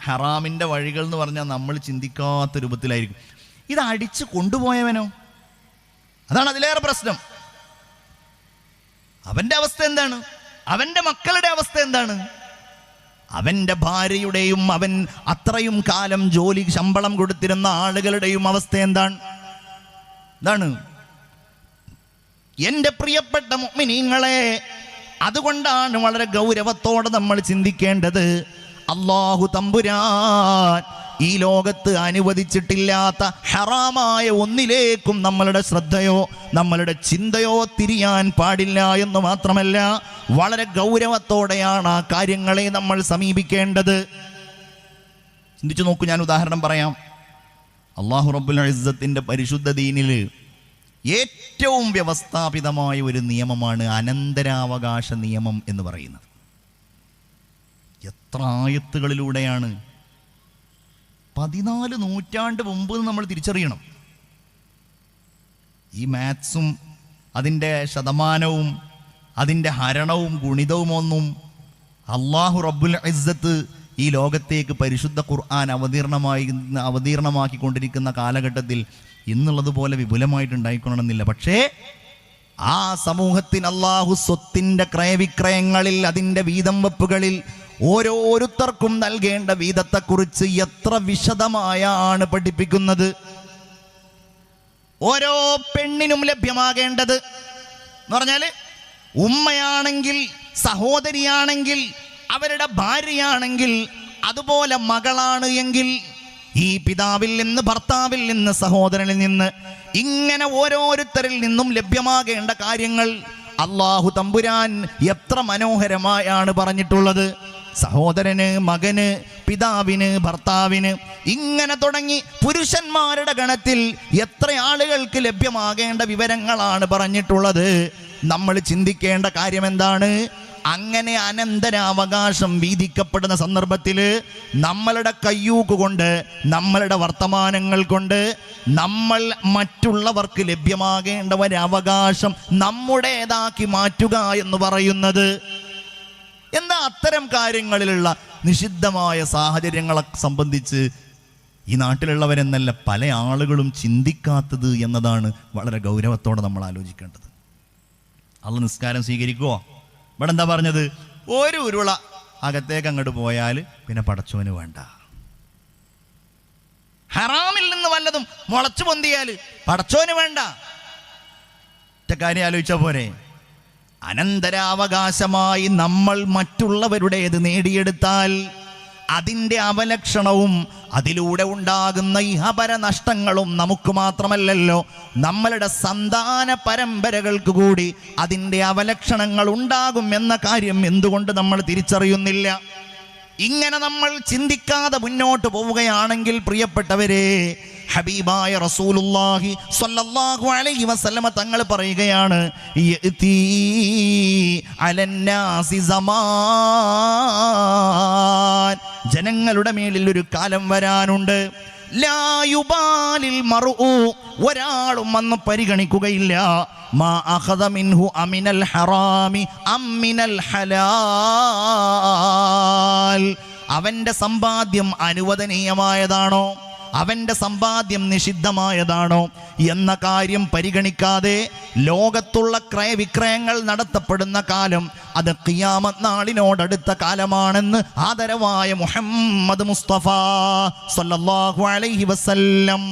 ഹറാമിൻ്റെ വഴികൾ എന്ന് പറഞ്ഞാൽ നമ്മൾ ചിന്തിക്കാത്ത രൂപത്തിലായിരിക്കും. ഇത് അടിച്ച് കൊണ്ടുപോയവനോ? അതാണ് അതിലേറെ പ്രശ്നം. അവൻ്റെ അവസ്ഥ എന്താണ്? അവൻ്റെ മക്കളുടെ അവസ്ഥ എന്താണ്? അവൻ്റെ ഭാര്യയുടെയും അവൻ അത്രയും കാലം ജോലി ശമ്പളം കൊടുത്തിരുന്ന ആളുകളുടെയും അവസ്ഥ എന്താണ്? എൻ്റെ പ്രിയപ്പെട്ട മുഅ്മിനീങ്ങളെ, അതുകൊണ്ടാണ് വളരെ ഗൗരവത്തോടെ നമ്മൾ ചിന്തിക്കേണ്ടത്. അല്ലാഹു തമ്പുരാൻ ഈ ലോകത്ത് അനുവദിച്ചിട്ടില്ലാത്ത ഹറാമായ ഒന്നിലേക്കും നമ്മളുടെ ശ്രദ്ധയോ നമ്മളുടെ ചിന്തയോ തിരിയാൻ പാടില്ല എന്ന് മാത്രമല്ല, വളരെ ഗൗരവത്തോടെയാണ് ആ കാര്യങ്ങളെ നമ്മൾ സമീപിക്കേണ്ടത്. ചിന്തിച്ചു നോക്കൂ, ഞാൻ ഉദാഹരണം പറയാം. അല്ലാഹു റബ്ബുൽ ഇസ്സത്തിന്റെ പരിശുദ്ധ ദീനിൽ ഏറ്റവും വ്യവസ്ഥാപിതമായ ഒരു നിയമമാണ് അനന്തരാവകാശ നിയമം എന്ന് പറയുന്നത്. എത്ര ആയത്തുകളിലൂടെയാണ്! 14 നൂറ്റാണ്ട് മുമ്പ് നമ്മൾ തിരിച്ചറിയണം. ഈ മാത്സും അതിൻ്റെ ശതമാനവും അതിൻ്റെ ഹരണവും ഗുണിതവും ഒന്നും അല്ലാഹു റബ്ബുൽ ഇസ്സത്ത് ഈ ലോകത്തേക്ക് പരിശുദ്ധ ഖുർആൻ അവതീർണമാക്കിക്കൊണ്ടിരിക്കുന്ന കാലഘട്ടത്തിൽ ഇന്നുള്ളതുപോലെ വിപുലമായിട്ടുണ്ടായിക്കൊള്ളണമെന്നില്ല. പക്ഷേ ആ സമൂഹത്തിന് അല്ലാഹു സ്വത്തിൻ്റെ ക്രയവിക്രയങ്ങളിൽ, അതിൻ്റെ വീതം വെപ്പുകളിൽ ഓരോരുത്തർക്കും നൽകേണ്ട വീതത്തെക്കുറിച്ച് എത്ര വിശദമായാണ് പഠിപ്പിക്കുന്നത്. ഓരോ പെണ്ണിനും ലഭ്യമാകേണ്ടത് എന്ന് പറഞ്ഞാൽ, ഉമ്മയാണെങ്കിൽ, സഹോദരിയാണെങ്കിൽ, അവരുടെ ഭാര്യയാണെങ്കിൽ, അതുപോലെ മകളാണ് എങ്കിൽ ഈ പിതാവിൽ നിന്ന്, ഭർത്താവിൽ നിന്ന്, സഹോദരനിൽ നിന്ന്, ഇങ്ങനെ ഓരോരുത്തരിൽ നിന്നും ലഭ്യമാകേണ്ട കാര്യങ്ങൾ അല്ലാഹു തമ്പുരാൻ എത്ര മനോഹരമായാണ് പറഞ്ഞിട്ടുള്ളത്. സഹോദരന്, മകന്, പിതാവിന്, ഭർത്താവിന്, ഇങ്ങനെ തുടങ്ങി പുരുഷന്മാരുടെ ഗണത്തിൽ എത്ര ആളുകൾക്ക് ലഭ്യമാകേണ്ട വിവരങ്ങളാണ് പറഞ്ഞിട്ടുള്ളത്. നമ്മൾ ചിന്തിക്കേണ്ട കാര്യം എന്താണ്? അങ്ങനെ അനന്തരാവകാശം വീതിക്കപ്പെടുന്ന സന്ദർഭത്തിൽ നമ്മളുടെ കയ്യൂക്ക് കൊണ്ട്, നമ്മളുടെ വർത്തമാനങ്ങൾ കൊണ്ട് നമ്മൾ മറ്റുള്ളവർക്ക് ലഭ്യമാകേണ്ട ഒരവകാശം നമ്മുടേതാക്കി മാറ്റുക എന്ന് പറയുന്നത് എന്താ? അത്തരം കാര്യങ്ങളിലുള്ള നിഷിദ്ധമായ സാഹചര്യങ്ങളെ സംബന്ധിച്ച് ഈ നാട്ടിലുള്ളവരെന്നല്ല പല ആളുകളും ചിന്തിക്കാത്തത് എന്നതാണ് വളരെ ഗൗരവത്തോടെ നമ്മൾ ആലോചിക്കേണ്ടത്. അള്ളാഹ് നിസ്കാരം സ്വീകരിക്കുമോ? ഇവിടെ എന്താ പറഞ്ഞത്? ഒരു ഉരുള അകത്തേക്ക് അങ്ങോട്ട് പോയാൽ പിന്നെ പടച്ചോന് വേണ്ട. ഹറാമിൽ നിന്ന് വല്ലതും മുളച്ചു പൊന്തിയാൽ പടച്ചോന് വേണ്ട. ഒറ്റ കാര്യം ആലോചിച്ചാൽ പോരെ? അനന്തരാവകാശമായി നമ്മൾ മറ്റുള്ളവരുടേത് നേടിയെടുത്താൽ അതിൻ്റെ അവലക്ഷണവും അതിലൂടെ ഉണ്ടാകുന്ന ഇഹപര നഷ്ടങ്ങളും നമുക്ക് മാത്രമല്ലല്ലോ, നമ്മളുടെ സന്താന പരമ്പരകൾക്ക് കൂടി അതിൻ്റെ അവലക്ഷണങ്ങൾ ഉണ്ടാകും എന്ന കാര്യം എന്തുകൊണ്ട് നമ്മൾ തിരിച്ചറിയുന്നില്ല? ഇങ്ങനെ നമ്മൾ ചിന്തിക്കാതെ മുന്നോട്ട് പോവുകയാണെങ്കിൽ പ്രിയപ്പെട്ടവരെ, ഹബീബായ റസൂലുള്ളാഹി സ്വല്ലല്ലാഹു അലൈഹി വസല്ലമ തങ്ങൾ പറയുകയാണ്, യഅതി അലന്നാസി സമാൻ, ജനങ്ങളുടെ മേലിൽ ഒരു കാലം വരാനുണ്ട്. ലാ യുബാലിൽ മർഉ, ഒരാളും വന്ന് പരിഗണിക്കുകയില്ല, മാ അഖദ മിൻഹു അമിനൽ ഹറാമി അമിനൽ ഹലാൽ, അവൻ്റെ സമ്പാദ്യം അനുവദനീയമായതാണോ, അവൻ്റെ സമ്പാദ്യം നിഷിദ്ധമായതാണോ എന്ന കാര്യം പരിഗണിക്കാതെ ലോകത്തുള്ള ക്രയവിക്രയങ്ങൾ നടത്തപ്പെടുന്ന കാലം അത് ഖിയാമത്ത് നാളിനോടടുത്ത കാലമാണെന്ന് ആദരവായ മുഹമ്മദ് മുസ്തഫ സല്ലല്ലാഹു അലൈഹി വസല്ലം.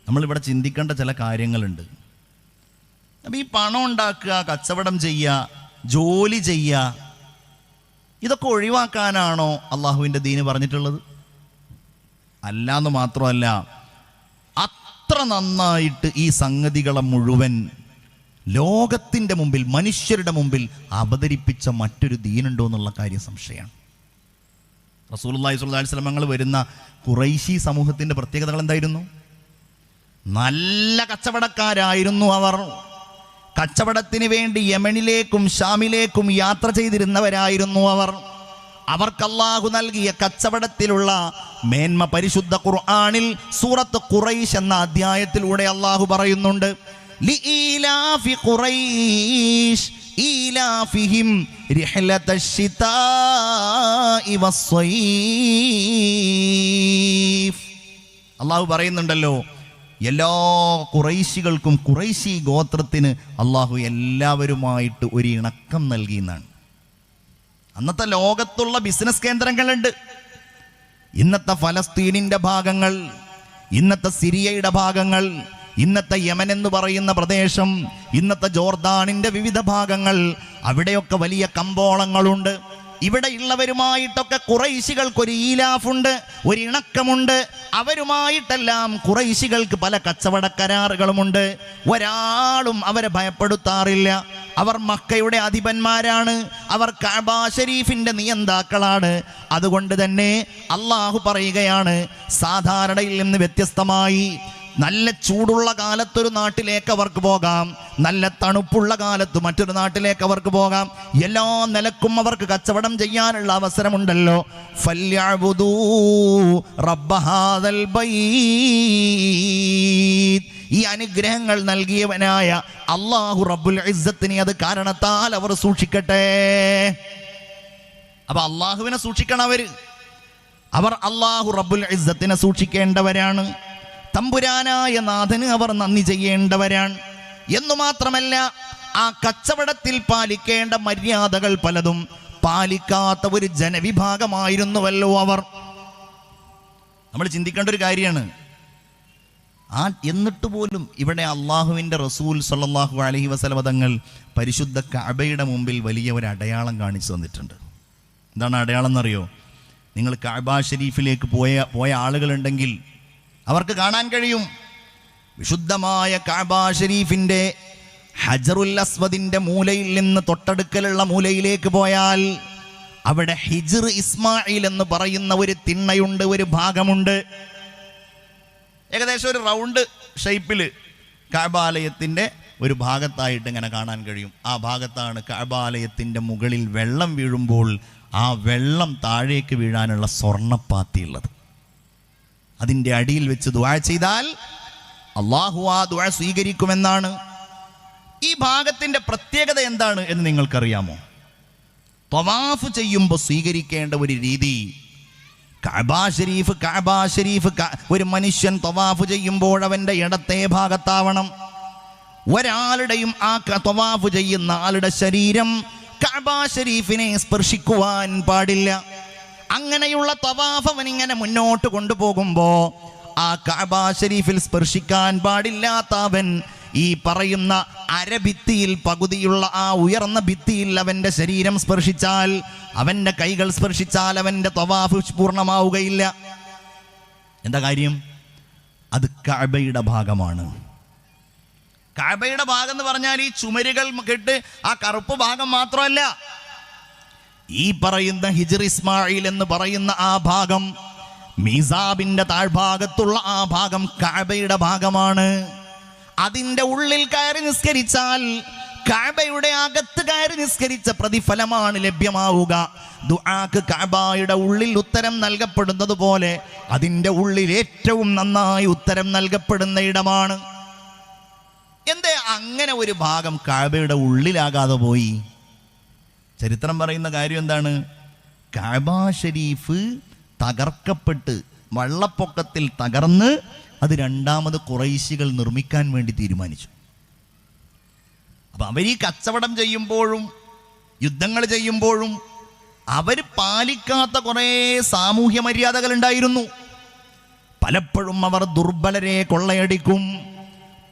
നമ്മളിവിടെ ചിന്തിക്കേണ്ട ചില കാര്യങ്ങളുണ്ട്. അപ്പം ഈ പണം ഉണ്ടാക്കുക, കച്ചവടം ചെയ്യുക, ജോലി ചെയ്യുക, ഇതൊക്കെ ഒഴിവാക്കാനാണോ അള്ളാഹുവിൻ്റെ ദീന് പറഞ്ഞിട്ടുള്ളത്? അല്ലാന്ന് മാത്രമല്ല, അത്ര നന്നായിട്ട് ഈ സംഗതികളെ മുഴുവൻ ലോകത്തിൻ്റെ മുമ്പിൽ, മനുഷ്യരുടെ മുമ്പിൽ അവതരിപ്പിച്ച മറ്റൊരു ദീനുണ്ടോ എന്നുള്ള കാര്യം സംശയമാണ്. റസൂലുള്ളാഹി സ്വല്ലല്ലാഹു അലൈഹി വസല്ലം തങ്ങൾ വരുന്ന ഖുറൈശി സമൂഹത്തിൻ്റെ പ്രത്യേകതകൾ എന്തായിരുന്നു? നല്ല കച്ചവടക്കാരായിരുന്നു അവർ. കച്ചവടത്തിന് വേണ്ടി യമനിലേക്കും ഷാമിലേക്കും യാത്ര ചെയ്തിരുന്നവരായിരുന്നു അവർ. അവർക്ക് അല്ലാഹു നൽകിയ കച്ചവടത്തിലുള്ള മേന്മ പരിശുദ്ധ ഖുർആനിൽ സൂറത്ത് ഖുറൈശ് എന്ന അധ്യായത്തിലൂടെ അല്ലാഹു പറയുന്നുണ്ട്. ലിഈലാഫി ഖുറൈശ് ഈലാഫിഹിം റിഹ്ലതശ്ശിതാഇ വസ്സൈഫ്. അള്ളാഹു പറയുന്നുണ്ടല്ലോ, എല്ലാ ഖുറൈശികൾക്കും, ഖുറൈശി ഗോത്രത്തിന് അള്ളാഹു എല്ലാവരുമായിട്ട് ഒരു ഇണക്കം നൽകിയെന്നാണ്. അന്നത്തെ ലോകത്തുള്ള ബിസിനസ് കേന്ദ്രങ്ങളുണ്ട്. ഇന്നത്തെ ഫലസ്തീനിൻ്റെ ഭാഗങ്ങൾ, ഇന്നത്തെ സിറിയയുടെ ഭാഗങ്ങൾ, ഇന്നത്തെ യമൻ എന്ന് പറയുന്ന പ്രദേശം, ഇന്നത്തെ ജോർദാനിൻ്റെ വിവിധ ഭാഗങ്ങൾ, അവിടെയൊക്കെ വലിയ കമ്പോളങ്ങളുണ്ട്. ഇവിടെ ഉള്ളവരുമായിട്ടൊക്കെ ഖുറൈശികൾക്കൊരു ഈലാഫുണ്ട്, ഒരു ഇണക്കമുണ്ട്. അവരുമായിട്ടെല്ലാം ഖുറൈശികൾക്ക് പല കച്ചവട കരാറുകളുമുണ്ട്. ഒരാളും അവരെ ഭയപ്പെടുത്താറില്ല. അവർ മക്കയുടെ അധിപന്മാരാണ്, അവർ കഅബ ശരീഫിന്റെ നിയന്താക്കളാണ്. അതുകൊണ്ട് തന്നെ അള്ളാഹു പറയുകയാണ്, സാധാരണയിൽ നിന്ന് വ്യത്യസ്തമായി നല്ല ചൂടുള്ള കാലത്തൊരു നാട്ടിലേക്ക് അവർക്ക് പോകാം, നല്ല തണുപ്പുള്ള കാലത്ത് മറ്റൊരു നാട്ടിലേക്ക് അവർക്ക് പോകാം. എല്ലാ നിലക്കും അവർക്ക് കച്ചവടം ചെയ്യാനുള്ള അവസരമുണ്ടല്ലോ. ഫല്യഅ്ബുദൂ റബ്ബ ഹാദൽ ബൈത്ത്. ഈ അനുഗ്രഹങ്ങൾ നൽകിയവനായ അല്ലാഹു റബ്ബുൽ ഇസ്സത്തിനെ അത് കാരണത്താൽ അവർ സൂക്ഷിക്കട്ടെ. അപ്പൊ അള്ളാഹുവിനെ സൂക്ഷിക്കണം അവർ അല്ലാഹു റബ്ബുൽ ഇസ്സത്തിനെ സൂക്ഷിക്കേണ്ടവരാണ്. തമ്പുരാനായ നാഥന് അവർ നന്ദി ചെയ്യേണ്ടവരാണ്. എന്നു മാത്രമല്ല, ആ കച്ചവടത്തിൽ പാലിക്കേണ്ട മര്യാദകൾ പലതും പാലിക്കാത്ത ഒരു ജനവിഭാഗമായിരുന്നുവല്ലോ അവർ. നമ്മൾ ചിന്തിക്കേണ്ട ഒരു കാര്യമാണ്. എന്നിട്ട് പോലും ഇവിടെ അള്ളാഹുവിൻ്റെ റസൂൽ സല്ലല്ലാഹു അലൈഹി വസല്ലം തങ്ങൾ പരിശുദ്ധ കഅബയുടെ മുമ്പിൽ വലിയ ഒരു അടയാളം കാണിച്ചു തന്നിട്ടുണ്ട്. എന്താണ് അടയാളം എന്നറിയോ? നിങ്ങൾ കഅബ ഷരീഫിലേക്ക് പോയ ആളുകളുണ്ടെങ്കിൽ അവർക്ക് കാണാൻ കഴിയും. വിശുദ്ധമായ കഅബ ഷരീഫിൻ്റെ ഹജറുൽ അസ്വദിൻ്റെ മൂലയിൽ നിന്ന് തൊട്ടടുക്കലുള്ള മൂലയിലേക്ക് പോയാൽ അവിടെ ഹിജ്ർ ഇസ്മായിൽ എന്ന് പറയുന്ന ഒരു തിണ്ണയുണ്ട്, ഒരു ഭാഗമുണ്ട്. ഏകദേശം ഒരു റൗണ്ട് ഷേപ്പിൽ കഅബാലയത്തിൻ്റെ ഒരു ഭാഗത്തായിട്ട് ഇങ്ങനെ കാണാൻ കഴിയും. ആ ഭാഗത്താണ് കഅബാലയത്തിൻ്റെ മുകളിൽ വെള്ളം വീഴുമ്പോൾ ആ വെള്ളം താഴേക്ക് വീഴാനുള്ള സ്വർണ്ണപ്പാത്തിയുള്ളത്. അതിൻ്റെ അടിയിൽ വെച്ച് ദുആ ചെയ്താൽ അള്ളാഹു ആ ദുആ സ്വീകരിക്കുമെന്നാണ്. ഈ ഭാഗത്തിൻ്റെ പ്രത്യേകത എന്താണ് എന്ന് നിങ്ങൾക്കറിയാമോ? തവാഫ് ചെയ്യുമ്പോൾ സ്വീകരിക്കേണ്ട ഒരു രീതി, കഅബ ഷരീഫ് ഒരു മനുഷ്യൻ തവാഫ് ചെയ്യുമ്പോൾ അവൻ്റെ ഇടത്തെ ഭാഗത്താവണം. ഒരാളുടെയും ആ തവാഫ് ചെയ്യുന്ന ആളുടെ ശരീരം കഅബ ഷരീഫിനെ സ്പർശിക്കുവാൻ പാടില്ല. അങ്ങനെയുള്ള തവാഫ് അവൻ ഇങ്ങനെ മുന്നോട്ട് കൊണ്ടുപോകുമ്പോൾ ആ കഅബ ഷരീഫിൽ സ്പർശിക്കാൻ പാടില്ലാത്ത അവൻ ഈ പറയുന്ന അരഭിത്തിയിൽ പകുതിയുള്ള ആ ഉയർന്ന ഭിത്തിയിൽ അവൻ്റെ ശരീരം സ്പർശിച്ചാൽ, അവൻ്റെ കൈകൾ സ്പർശിച്ചാൽ അവൻ്റെ തവാഫ് പൂർണ്ണമാവുകയില്ല. എന്താ കാര്യം? അത് കഅബയുടെ ഭാഗമാണ്. കഅബയുടെ ഭാഗം എന്ന് പറഞ്ഞാൽ ഈ ചുമരുകൾ കെട്ട് ആ കറുപ്പ് ഭാഗം മാത്രമല്ല, ഈ പറയുന്ന ഹിജ്ർ ഇസ്മായിൽ എന്ന് പറയുന്ന ആ ഭാഗം, മീസാബിന്റെ താഴ്ഭാഗത്തുള്ള ആ ഭാഗം കഅബയുടെ ഭാഗമാണ്. അതിൻ്റെ ഉള്ളിൽ കയറി നിസ്കരിച്ചാൽ കഅബയുടെ അകത്ത് കയറി നിസ്കരിച്ച പ്രതിഫലമാണ് ലഭ്യമാവുക. ദുആക്ക് കഅബയുടെ ഉള്ളിൽ ഉത്തരം നൽകപ്പെടുന്നത് പോലെ അതിൻ്റെ ഉള്ളിൽ ഏറ്റവും നന്നായി ഉത്തരം നൽകപ്പെടുന്ന ഇടമാണ്. എന്തേ അങ്ങനെ ഒരു ഭാഗം കഅബയുടെ ഉള്ളിലാകാതെ പോയി? ചരിത്രം പറയുന്ന കാര്യം എന്താണ്? കഅബ ഷരീഫ് തകർക്കപ്പെട്ട് വെള്ളപ്പൊക്കത്തിൽ തകർന്ന് അത് രണ്ടാമത് ഖുറൈശികൾ നിർമ്മിക്കാൻ വേണ്ടി തീരുമാനിച്ചു. അപ്പം അവർ ഈ കച്ചവടം ചെയ്യുമ്പോഴും യുദ്ധങ്ങൾ ചെയ്യുമ്പോഴും അവർ പാലിക്കാത്ത കുറേ സാമൂഹ്യ മര്യാദകൾ ഉണ്ടായിരുന്നു. പലപ്പോഴും അവർ ദുർബലരെ കൊള്ളയടിക്കും.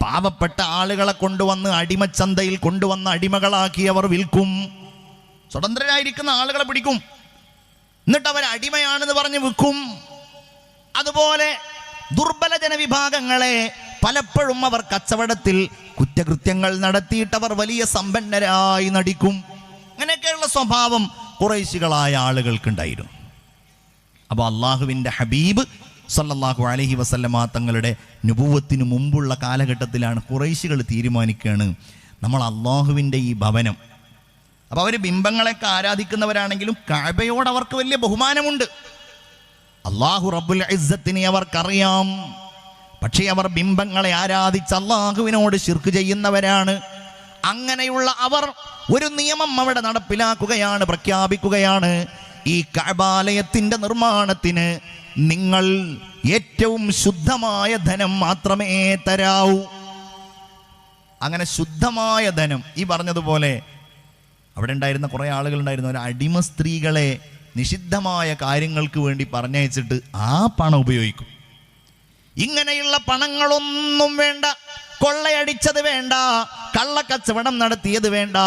പാവപ്പെട്ട ആളുകളെ കൊണ്ടുവന്ന് അടിമച്ചന്തയിൽ കൊണ്ടുവന്ന് അടിമകളാക്കി അവർ വിൽക്കും. സ്വതന്ത്രരായിരിക്കുന്ന ആളുകളെ പിടിക്കും, എന്നിട്ട് അവർ അടിമയാണെന്ന് പറഞ്ഞ് വിൽക്കും. അതുപോലെ ദുർബല ജനവിഭാഗങ്ങളെ പലപ്പോഴും അവർ കച്ചവടത്തിൽ കുറ്റകൃത്യങ്ങൾ നടത്തിയിട്ടവർ വലിയ സമ്പന്നരായി നടിക്കും. അങ്ങനെയൊക്കെയുള്ള സ്വഭാവം ഖുറൈശികളായ ആളുകൾക്കുണ്ടായിരുന്നു. അപ്പോൾ അള്ളാഹുവിൻ്റെ ഹബീബ് സല്ലല്ലാഹു അലൈഹി വസല്ലമ തങ്ങളുടെ നുബുവത്തിന് മുമ്പുള്ള കാലഘട്ടത്തിലാണ് ഖുറൈശികൾ തീരുമാനിക്കുകയാണ്, നമ്മൾ അള്ളാഹുവിൻ്റെ ഈ ഭവനം, അപ്പോൾ അവർ ബിംബങ്ങളെയൊക്കെ ആരാധിക്കുന്നവരാണെങ്കിലും കഅബയോട് അവർക്ക് വലിയ ബഹുമാനമുണ്ട്. അള്ളാഹു റബ്ബുൽ ഇസ്സത്തിനെ അവർക്കറിയാം. പക്ഷേ അവർ ബിംബങ്ങളെ ആരാധിച്ച് അള്ളാഹുവിനോട് ശിർക്ക് ചെയ്യുന്നവരാണ്. അങ്ങനെയുള്ള അവർ ഒരു നിയമം അവിടെ നടപ്പിലാക്കുകയാണ്, പ്രഖ്യാപിക്കുകയാണ്. ഈ കഅബാലയത്തിന്റെ നിർമ്മാണത്തിന് നിങ്ങൾ ഏറ്റവും ശുദ്ധമായ ധനം മാത്രമേ തരാവൂ. അങ്ങനെ ശുദ്ധമായ ധനം, ഈ പറഞ്ഞതുപോലെ അവിടെ ഉണ്ടായിരുന്ന കുറേ ആളുകൾ ഉണ്ടായിരുന്നു, ഒരു അടിമ സ്ത്രീകളെ നിഷിദ്ധമായ കാര്യങ്ങൾക്ക് വേണ്ടി പറഞ്ഞയച്ചിട്ട് ആ പണം ഉപയോഗിക്കും. ഇങ്ങനെയുള്ള പണങ്ങളൊന്നും വേണ്ട, കൊള്ളയടിച്ചത് വേണ്ട, കള്ളക്കച്ചവടം നടത്തിയത് വേണ്ട,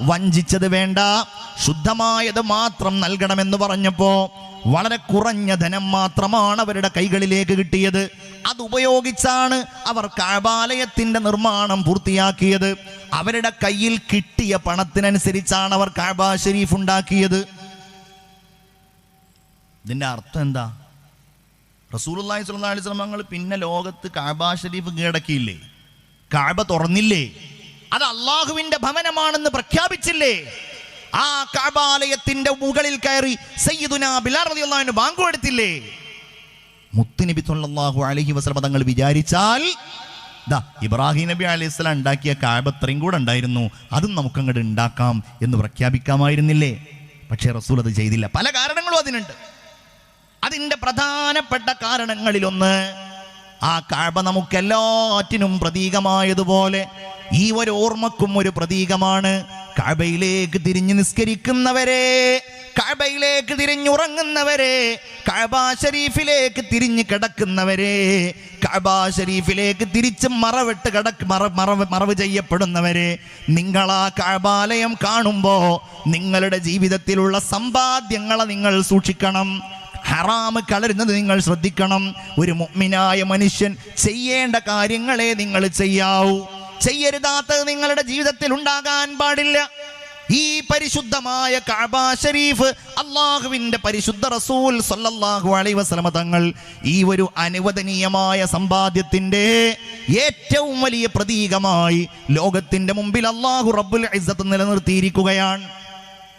വഞ്ചിച്ചത് വേണ്ട, ശുദ്ധമായത് മാത്രം നൽകണമെന്ന് പറഞ്ഞപ്പോ വളരെ കുറഞ്ഞ ധനം മാത്രമാണ് അവരുടെ കൈകളിലേക്ക് കിട്ടിയത്. അതുപയോഗിച്ചാണ് അവർ കഅബാലയത്തിന്റെ നിർമ്മാണം പൂർത്തിയാക്കിയത്. അവരുടെ കയ്യിൽ കിട്ടിയ പണത്തിനനുസരിച്ചാണ് അവർ കഅബ ശരീഫ് ഉണ്ടാക്കിയത്. ഇതിന്റെ അർത്ഥം എന്താ? റസൂലുള്ളാഹി സ്വല്ലല്ലാഹു അലൈഹി വസല്ലം തങ്ങൾ പിന്നെ ലോകത്ത് കഅബ ശരീഫ് കീഴടക്കിയില്ലേ? കഅബ തുറന്നില്ലേ? അത് അള്ളാഹുവിന്റെ ഭവനമാണെന്ന് പ്രഖ്യാപിച്ചില്ലേ? ആ കഅബാലയത്തിന്റെ മുകളിൽ കയറി സയ്യിദുനാ ബിലാൽ റളിയല്ലാഹു അൻഹു ബാങ്ക് കൊടുത്തില്ലേ? മുത്തുനബി സ്വല്ലല്ലാഹു അലൈഹി വസല്ലം തങ്ങൾ വിചാരിച്ചാൽ ദാ ഇബ്രാഹിം നബി അലൈഹിസ്സലാം ഉണ്ടാക്കിയ കഅബ അത്രയും കൂടെ ഉണ്ടായിരുന്നു, അതും നമുക്കങ്ങോട്ട് ഉണ്ടാക്കാം എന്ന് പ്രഖ്യാപിക്കാമായിരുന്നില്ലേ? പക്ഷേ റസൂൽ അത് ചെയ്തില്ല. പല കാരണങ്ങളും അതിനുണ്ട്. അതിൻ്റെ പ്രധാനപ്പെട്ട കാരണങ്ങളിലൊന്ന്, ആ കഅബ നമുക്കെല്ലാറ്റിനും പ്രതീകമായതുപോലെ ഈ ഒരു ഓർമ്മക്കും ഒരു പ്രതീകമാണ്. കഅബയിലേക്ക് തിരിഞ്ഞ് നിസ്കരിക്കുന്നവരെ, കഅബയിലേക്ക് തിരിഞ്ഞുറങ്ങുന്നവരെ, കഅബ ശരീഫിലേക്ക് തിരിഞ്ഞ് കിടക്കുന്നവരെ, കഅബ ശരീഫിലേക്ക് തിരിച്ച് മറവ് ചെയ്യപ്പെടുന്നവരെ, നിങ്ങൾ ആ കഅബാലയം കാണുമ്പോൾ നിങ്ങളുടെ ജീവിതത്തിലുള്ള സമ്പാദ്യങ്ങളെ നിങ്ങൾ സൂക്ഷിക്കണം. ഹറാമ് കളരുന്നത് നിങ്ങൾ ശ്രദ്ധിക്കണം. ഒരു മുഅ്മിനായ മനുഷ്യൻ ചെയ്യേണ്ട കാര്യങ്ങളെ നിങ്ങൾ ചെയ്യാവൂ. ചെയ്യരുതാത്തത് നിങ്ങളുടെ ജീവിതത്തിൽ ഉണ്ടാകാൻ പാടില്ല. ഈ പരിശുദ്ധമായ കഅബ ശരീഫ്, അള്ളാഹുവിന്റെ പരിശുദ്ധ റസൂൽ സല്ലല്ലാഹു അലൈഹി വസല്ലം തങ്ങൾ ഈ ഒരു അനുവദനീയമായ സമ്പാദ്യത്തിന്റെ ഏറ്റവും വലിയ പ്രതീകമായി ലോകത്തിന്റെ മുമ്പിൽ അല്ലാഹു റബ്ബുൽ ഇസ്സത്ത് നിലനിർത്തിയിരിക്കുകയാണ്.